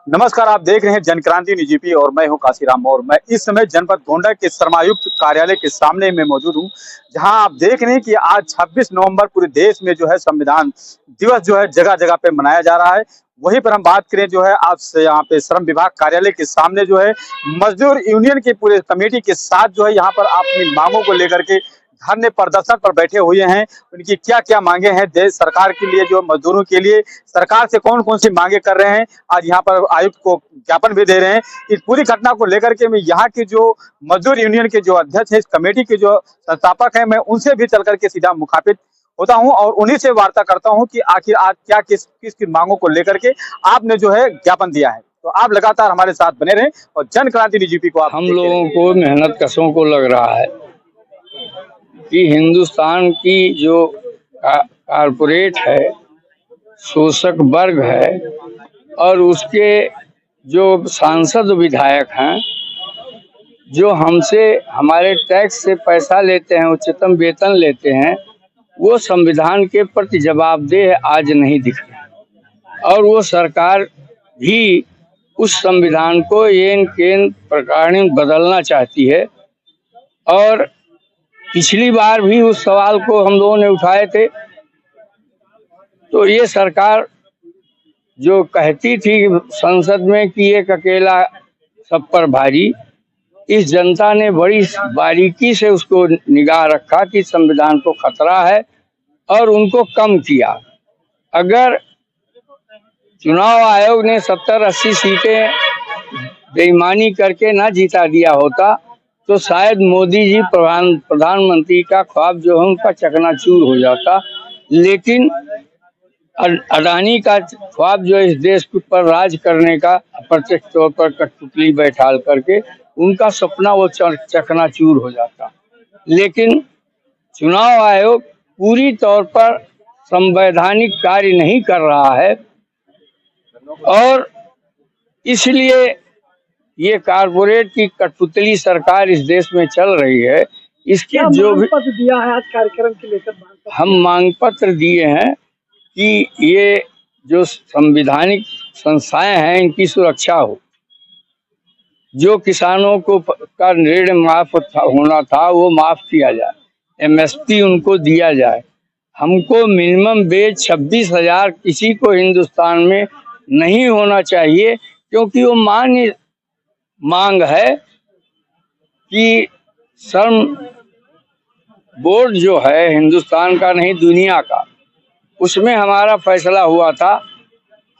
नमस्कार, आप देख रहे हैं जनक्रांति न्यूज़ और मैं हूं काशीराम और मैं इस समय जनपद गोंडा के श्रमायुक्त कार्यालय के सामने में मौजूद हूं, जहां आप देख रहे हैं कि आज 26 नवंबर पूरे देश में जो है संविधान दिवस जो है जगह-जगह पे मनाया जा रहा है। वहीं पर हम बात करें जो है आज से यहाँ पे श्रम विभाग कार्यालय के सामने जो है मजदूर यूनियन के पूरे कमेटी के साथ जो है यहाँ पर अपनी मांगों को लेकर के धरने प्रदर्शन पर बैठे हुए हैं। उनकी क्या-क्या मांगे हैं देश सरकार के लिए, जो मजदूरों के लिए सरकार से कौन-कौन सी मांगे कर रहे हैं, आज यहाँ पर आयुक्त को ज्ञापन भी दे रहे हैं। इस पूरी घटना को लेकर के मैं यहाँ के जो मजदूर यूनियन के जो अध्यक्ष हैं, इस कमेटी के जो संस्थापक हैं, मैं उनसे भी चल करके सीधा मुखातिब होता हूँ और उन्हीं से वार्ता करता हूँ कि आखिर आज क्या किस मांगों को लेकर के आपने जो है ज्ञापन दिया है। तो आप लगातार हमारे साथ बने रहें और जनक्रांति न्यूज़ को आप हम लोगों को मेहनत कशों को लग रहा है कि हिंदुस्तान की जो कारपोरेट है, शोषक वर्ग है और उसके जो सांसद विधायक हैं, जो हमसे हमारे टैक्स से पैसा लेते हैं, उच्चतम वेतन लेते हैं, वो संविधान के प्रति जवाबदेह आज नहीं दिख रहे और वो सरकार भी उस संविधान को येन केन प्रकार बदलना चाहती है। और पिछली बार भी उस सवाल को हम लोगों ने उठाए थे, तो ये सरकार जो कहती थी संसद में कि एक अकेला सब पर भारी, इस जनता ने बड़ी बारीकी से उसको निगाह रखा कि संविधान को खतरा है और उनको कम किया। अगर चुनाव आयोग ने 70-80 सीटें बेईमानी करके ना जीता दिया होता तो शायद मोदी जी प्रधानमंत्री का ख्वाब जो है उनका चकनाचूर हो जाता। लेकिन अडानी का ख्वाब जो इस देश पर राज करने का अप्रत्यक्ष तौर पर कठपुतली बैठाल करके उनका सपना वो चकनाचूर हो जाता। लेकिन चुनाव आयोग पूरी तौर पर संवैधानिक कार्य नहीं कर रहा है और इसलिए ये कारपोरेट की कठपुतली सरकार इस देश में चल रही है। इसके जो भी पत्र दिया है आज कार्यक्रम के लेकर हम मांग पत्र दिए हैं कि ये जो संवैधानिक संस्थाएं हैं इनकी सुरक्षा हो, जो किसानों को का ऋण माफ होना था वो माफ किया जाए, एमएसपी उनको दिया जाए। हमको मिनिमम वेज 26,000 किसी को हिंदुस्तान में नहीं होना चाहिए, क्योंकि वो मांग है कि श्रम बोर्ड जो है हिंदुस्तान का नहीं दुनिया का, उसमें हमारा फैसला हुआ था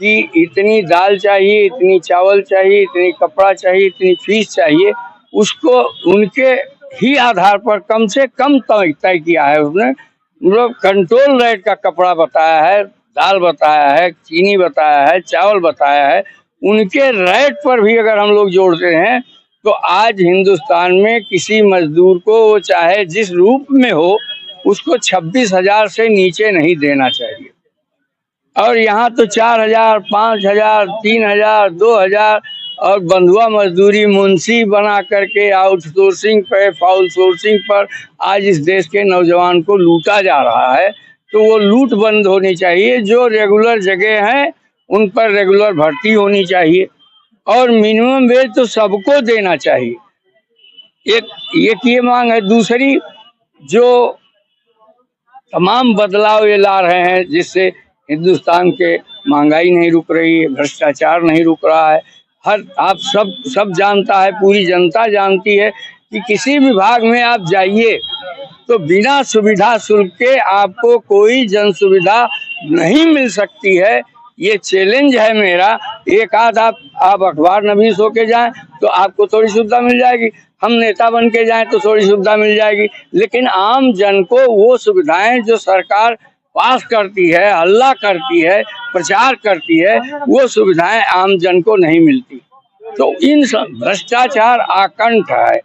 कि इतनी दाल चाहिए, इतनी चावल चाहिए, इतनी कपड़ा चाहिए, इतनी फीस चाहिए, उसको उनके ही आधार पर कम से कम तय किया है। उसने मतलब कंट्रोल रेट का कपड़ा बताया है, दाल बताया है, चीनी बताया है, चावल बताया है। उनके रेट पर भी अगर हम लोग जोड़ते हैं तो आज हिंदुस्तान में किसी मजदूर को वो चाहे जिस रूप में हो उसको 26,000 से नीचे नहीं देना चाहिए। और यहाँ तो 4,000, 5,000, 3,000, 2,000 और बंधुआ मजदूरी मुंशी बना करके आउटसोर्सिंग पे फाउल सोर्सिंग पर आज इस देश के नौजवान को लूटा जा रहा है। तो वो लूट बंद होनी चाहिए। जो रेगुलर जगह हैं उन पर रेगुलर भर्ती होनी चाहिए और मिनिमम वेज तो सबको देना चाहिए। एक ये मांग है। दूसरी, जो तमाम बदलाव ये ला रहे हैं जिससे हिंदुस्तान के महंगाई नहीं रुक रही है, भ्रष्टाचार नहीं रुक रहा है। आप सब जानता है, पूरी जनता जानती है कि किसी विभाग में आप जाइए तो बिना सुविधा शुल्क के आपको कोई जन सुविधा नहीं मिल सकती है। ये चैलेंज है मेरा। एक आध आप अखबार नवीस होके जाएं तो आपको थोड़ी सुविधा मिल जाएगी, हम नेता बन के जाएं तो थोड़ी सुविधा मिल जाएगी, लेकिन आम जन को वो सुविधाएं जो सरकार पास करती है, हल्ला करती है, प्रचार करती है, वो सुविधाएं आम जन को नहीं मिलती। तो इन भ्रष्टाचार आकंठ है।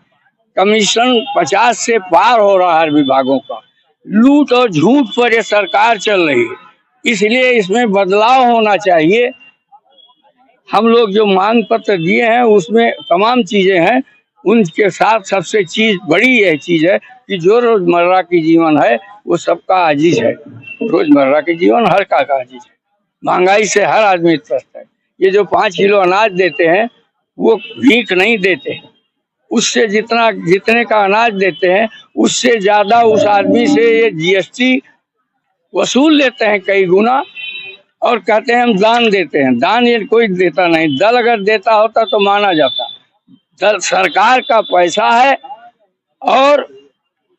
कमीशन 50 से पार हो रहा है विभागों का। लूट और झूठ पर ये सरकार चल रही है, इसलिए इसमें बदलाव होना चाहिए। हम लोग जो मांग पत्र दिए हैं उसमें तमाम चीजें हैं। उनके साथ सबसे बड़ी यह चीज है कि जो रोजमर्रा की जीवन है वो सबका आजीज है। रोजमर्रा के जीवन हर का आजीज है। महंगाई से हर आदमी त्रस्त है। ये जो 5 किलो अनाज देते हैं वो भीख नहीं देते, उससे जितने का अनाज देते हैं उससे ज्यादा उस आदमी से ये जीएसटी वसूल लेते हैं कई गुना, और कहते हैं हम दान देते हैं। दान ये कोई देता नहीं, दल अगर देता होता तो माना जाता। दल सरकार का पैसा है और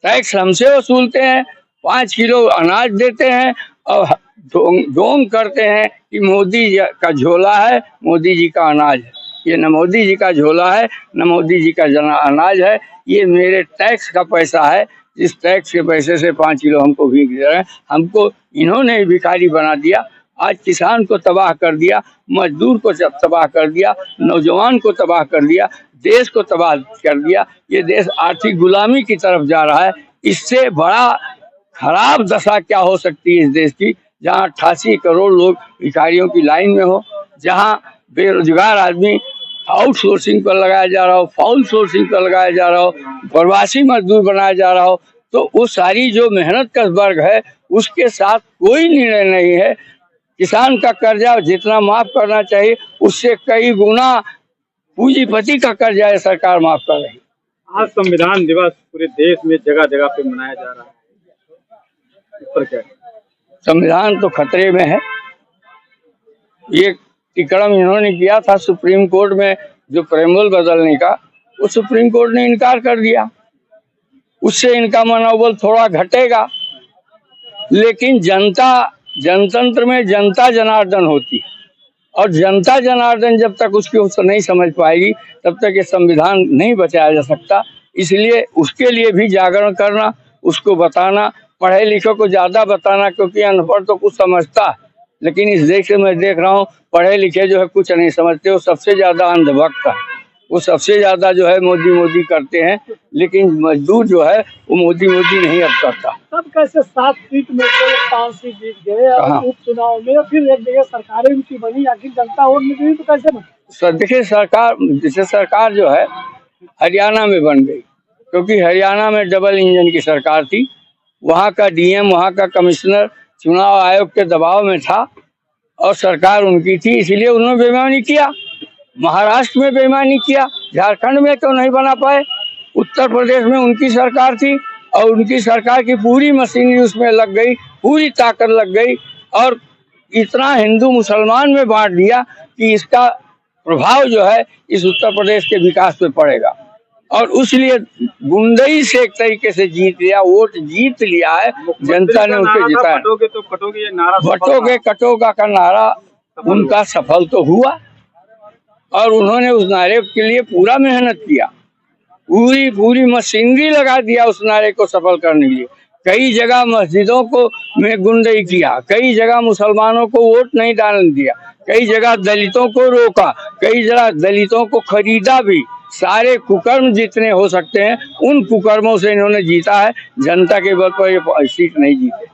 टैक्स हमसे वसूलते हैं, 5 किलो अनाज देते हैं और ढोंग करते हैं कि मोदी जी का झोला है, मोदी जी का अनाज है। ये न मोदी जी का झोला है न मोदी जी का अनाज है, ये मेरे टैक्स का पैसा है, जिस टैक्स के पैसे से 5 किलो हमको भीख दे रहे हैं। हमको इन्होंने भिखारी बना दिया, आज किसान को तबाह कर दिया, मजदूर को तबाह कर दिया, नौजवान को तबाह कर दिया, देश को तबाह कर दिया। ये देश आर्थिक गुलामी की तरफ जा रहा है। इससे बड़ा खराब दशा क्या हो सकती है इस देश की, जहाँ 88 करोड़ लोग भिखारियों की लाइन में हो, जहाँ बेरोजगार आदमी आउटसोर्सिंग पर लगाया जा रहा हो, फाउल सोर्सिंग पर लगाया जा रहा हो, प्रवासी मजदूर बनाया जा रहा हो, तो वो सारी जो मेहनत का वर्ग है उसके साथ कोई निर्णय नहीं है। किसान का कर्जा जितना माफ करना चाहिए उससे कई गुना पूंजीपति का कर्जा है सरकार माफ कर रही। आज संविधान दिवस पूरे देश में जगह जगह पे मनाया जा रहा है, इस पर क्या? संविधान तो खतरे में है। ये टिकड़म इन्होंने किया था सुप्रीम कोर्ट में जो प्रेमबल बदलने का, वो सुप्रीम कोर्ट ने इनकार कर दिया। उससे इनका मनोबल थोड़ा घटेगा, लेकिन जनतंत्र में जनता जनार्दन होती है, और जनता जनार्दन जब तक उसको नहीं समझ पाएगी तब तक ये संविधान नहीं बचाया जा सकता। इसलिए उसके लिए भी जागरण करना, उसको बताना, पढ़े लिखे को ज्यादा बताना, क्योंकि अनपढ़ तो कुछ समझता है, लेकिन इस देश में मैं देख रहा हूँ पढ़े लिखे जो है कुछ नहीं समझते, वो सबसे ज्यादा अंधभक्त है, वो सबसे ज्यादा जो है मोदी मोदी करते हैं, लेकिन मजदूर जो है वो मोदी मोदी नहीं अब करता। सब कैसे 7 सीट में से 5 सीट जीत गए और उपचुनाव में फिर एक जगह सरकारें उनकी बनी, आखिर जनता वोट नहीं दी तो कैसे बनी? देखिए सरकार, जैसे सरकार जो है हरियाणा में बन गई, क्योंकि हरियाणा में डबल इंजन की सरकार थी, वहाँ का डीएम, वहाँ का कमिश्नर चुनाव आयोग के दबाव में था और सरकार उनकी थी, इसलिए उन्होंने बेईमानी किया। महाराष्ट्र में बेईमानी किया, झारखंड में क्यों नहीं बना पाए? उत्तर प्रदेश में उनकी सरकार थी और उनकी सरकार की पूरी मशीनरी उसमें लग गई, पूरी ताकत लग गई, और इतना हिंदू मुसलमान में बांट दिया कि इसका प्रभाव जो है इस उत्तर प्रदेश के विकास पे पड़ेगा। और उसलिए गुंडई से एक तरीके से जीत लिया, वोट जीत लिया है, जनता ने उनको जिताया। बटोगे कटोगा का नारा उनका सफल तो हुआ, और उन्होंने उस नारे के लिए पूरा मेहनत किया, पूरी मशीनरी लगा दिया उस नारे को सफल करने के लिए। कई जगह मस्जिदों को में गुंडई किया, कई जगह मुसलमानों को वोट नहीं डालने दिया, कई जगह दलितों को रोका, कई जगह दलितों को खरीदा भी। सारे कुकर्म जितने हो सकते हैं उन कुकर्मों से इन्होंने जीता है, जनता के बल पर ये सीट नहीं जीते।